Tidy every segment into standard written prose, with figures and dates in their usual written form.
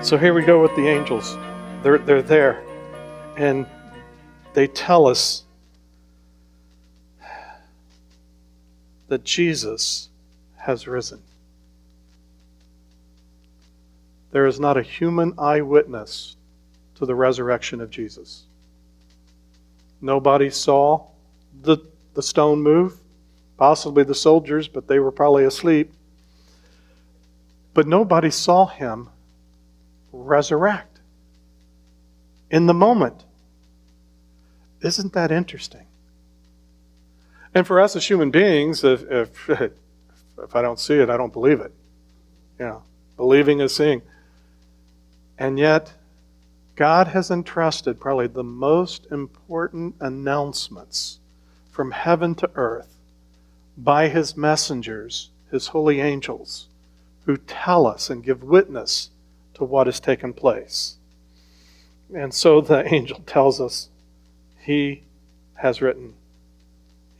So here we go with the angels. They're there. And they tell us that Jesus has risen. There is not a human eyewitness to the resurrection of Jesus. Nobody saw the stone move, possibly the soldiers, but they were probably asleep. But nobody saw him resurrect in the moment. Isn't that interesting? And for us as human beings, if I don't see it, I don't believe it. You know, believing is seeing. And yet, God has entrusted probably the most important announcements from heaven to earth by His messengers, His holy angels, who tell us and give witness to what has taken place. And so the angel tells us, He has written.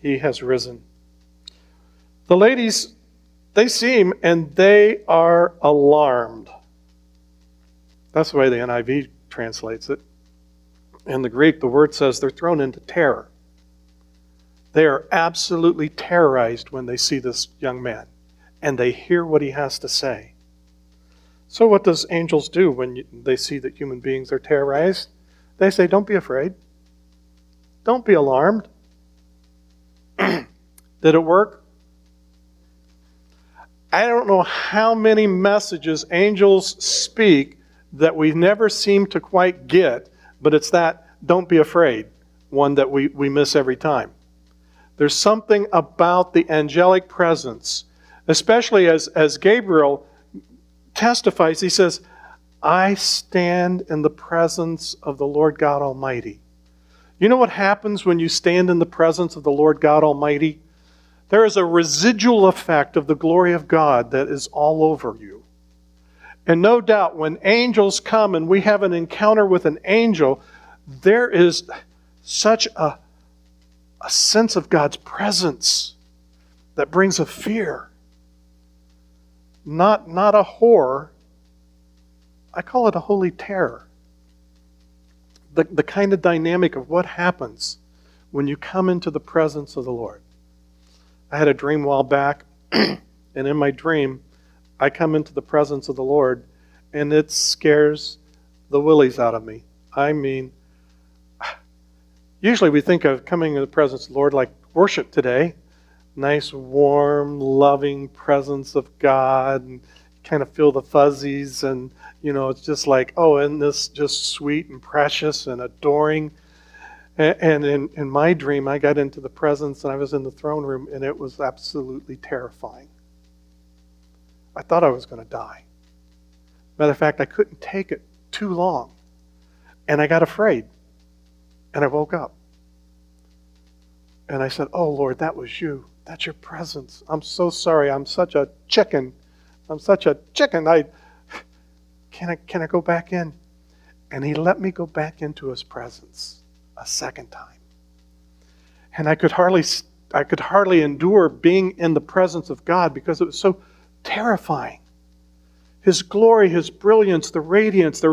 He has risen. The ladies, they see Him and they are alarmed. That's the way the NIV translates it. In the Greek, the word says they're thrown into terror. They are absolutely terrorized when they see this young man and they hear what he has to say. So what does angels do when they see that human beings are terrorized? They say, don't be afraid. Don't be alarmed. Did it work? I don't know how many messages angels speak that we never seem to quite get, but it's that don't be afraid one that we miss every time. There's something about the angelic presence, especially as Gabriel testifies. He says, I stand in the presence of the Lord God Almighty. You know what happens when you stand in the presence of the Lord God Almighty? There is a residual effect of the glory of God that is all over you. And no doubt when angels come and we have an encounter with an angel, there is such a sense of God's presence that brings a fear. Not a horror. I call it a holy terror. The kind of dynamic of what happens when you come into the presence of the Lord. I had a dream a while back, and in my dream, I come into the presence of the Lord, and it scares the willies out of me. I mean, usually we think of coming into the presence of the Lord like worship today. Nice, warm, loving presence of God, and kind of feel the fuzzies, and it's just like, oh, isn't this just sweet and precious and adoring? And in my dream, I got into the presence, and I was in the throne room, and it was absolutely terrifying. I thought I was going to die. Matter of fact, I couldn't take it too long. And I got afraid. And I woke up. And I said, oh, Lord, that was you. That's your presence. I'm so sorry. I'm such a chicken. Can I go back in? And He let me go back into His presence a second time. And I could hardly endure being in the presence of God because it was so terrifying. His glory, His brilliance, the radiance,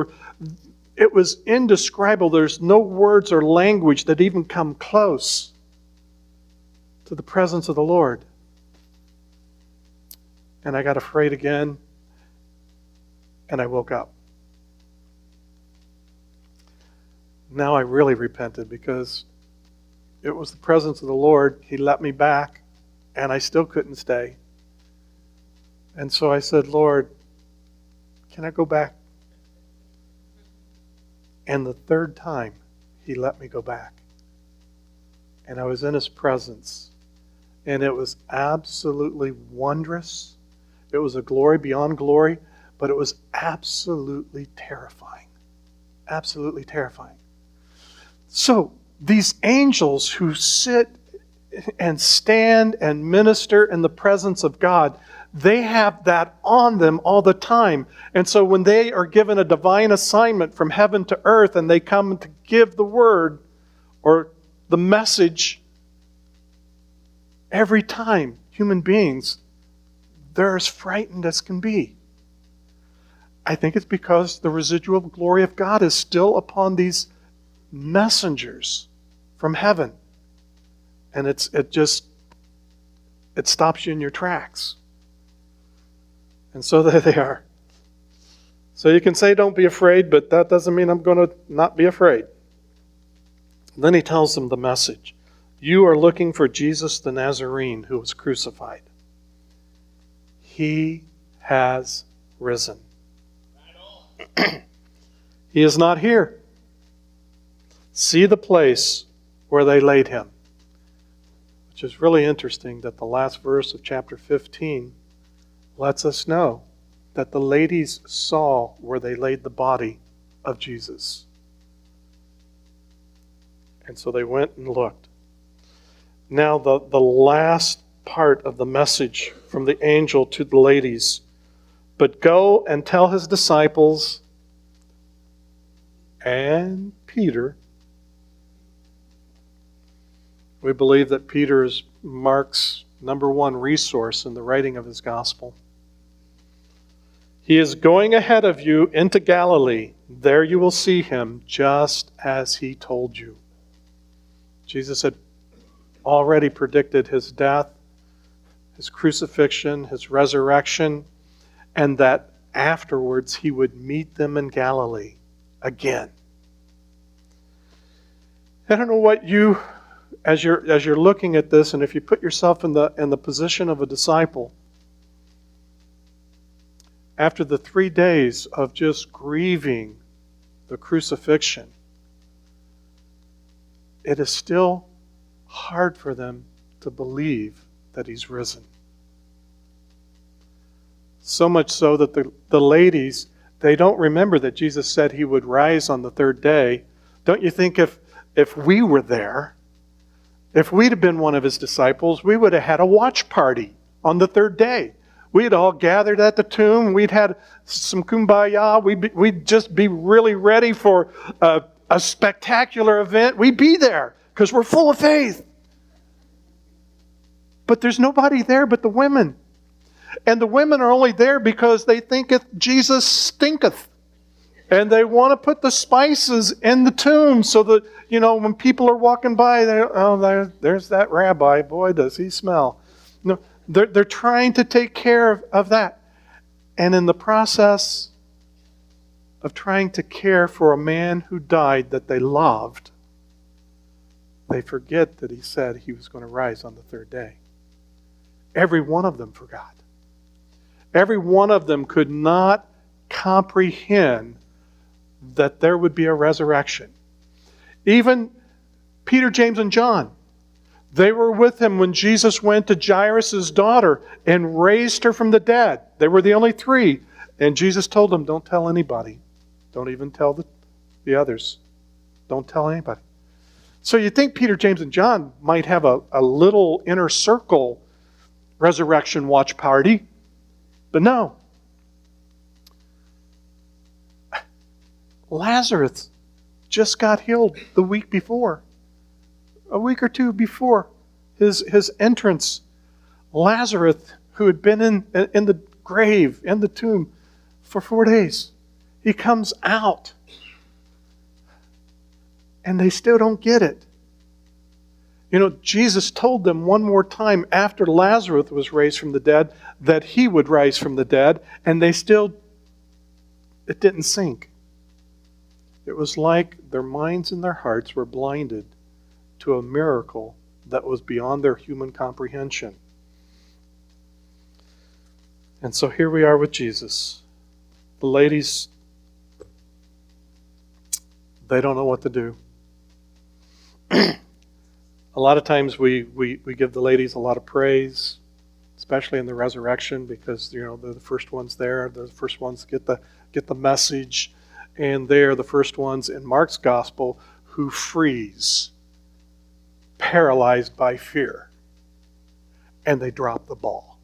it was indescribable. There's no words or language that even come close to the presence of the Lord. And I got afraid again, and I woke up. Now I really repented because it was the presence of the Lord. He let me back, and I still couldn't stay. And so I said, Lord, can I go back? And the third time, He let me go back. And I was in His presence. And it was absolutely wondrous. It was a glory beyond glory, but it was absolutely terrifying. Absolutely terrifying. So, these angels who sit and stand and minister in the presence of God, they have that on them all the time. And so when they are given a divine assignment from heaven to earth and they come to give the word or the message, every time human beings, they're as frightened as can be. I think it's because the residual glory of God is still upon these messengers from heaven. And it stops you in your tracks. And so there they are. So you can say don't be afraid, but that doesn't mean I'm going to not be afraid. Then he tells them the message. You are looking for Jesus the Nazarene who was crucified. He has risen. He is not here. See the place where they laid him. Which is really interesting that the last verse of chapter 15 lets us know that the ladies saw where they laid the body of Jesus. And so they went and looked. Now the last part of the message from the angel to the ladies. But go and tell his disciples and Peter. We believe that Peter is Mark's number one resource in the writing of his gospel. He is going ahead of you into Galilee. There you will see him just as he told you. Jesus had already predicted his death, his crucifixion, his resurrection, and that afterwards he would meet them in Galilee again. I don't know what you, as you're looking at this, and if you put yourself in the position of a disciple, after the 3 days of just grieving the crucifixion, it is still hard for them to believe that he's risen. So much so that the ladies, they don't remember that Jesus said he would rise on the third day. Don't you think if we were there, if we'd have been one of his disciples, we would have had a watch party on the third day. We'd all gathered at the tomb. We'd had some kumbaya. We'd just be really ready for a spectacular event. We'd be there because we're full of faith. But there's nobody there but the women. And the women are only there because they thinketh Jesus stinketh. And they want to put the spices in the tomb so that, when people are walking by, there's that rabbi. Boy, does he smell. No, they're trying to take care of that. And in the process of trying to care for a man who died that they loved, they forget that he said he was going to rise on the third day. Every one of them forgot. Every one of them could not comprehend that there would be a resurrection. Even Peter, James, and John, they were with him when Jesus went to Jairus' daughter and raised her from the dead. They were the only three. And Jesus told them, don't tell anybody. Don't even tell the others. Don't tell anybody. So you think Peter, James, and John might have a little inner circle resurrection watch party. But no. Lazarus just got healed the week before. A week or two before his entrance. Lazarus, who had been in the grave, in the tomb, for 4 days. He comes out. And they still don't get it. Jesus told them one more time after Lazarus was raised from the dead that he would rise from the dead, and it didn't sink. It was like their minds and their hearts were blinded to a miracle that was beyond their human comprehension. And so here we are with Jesus. The ladies, they don't know what to do. A lot of times we give the ladies a lot of praise, especially in the resurrection, because they're the first ones there. They're the first ones to get the message, and they're the first ones in Mark's gospel who freeze, paralyzed by fear, and they drop the ball.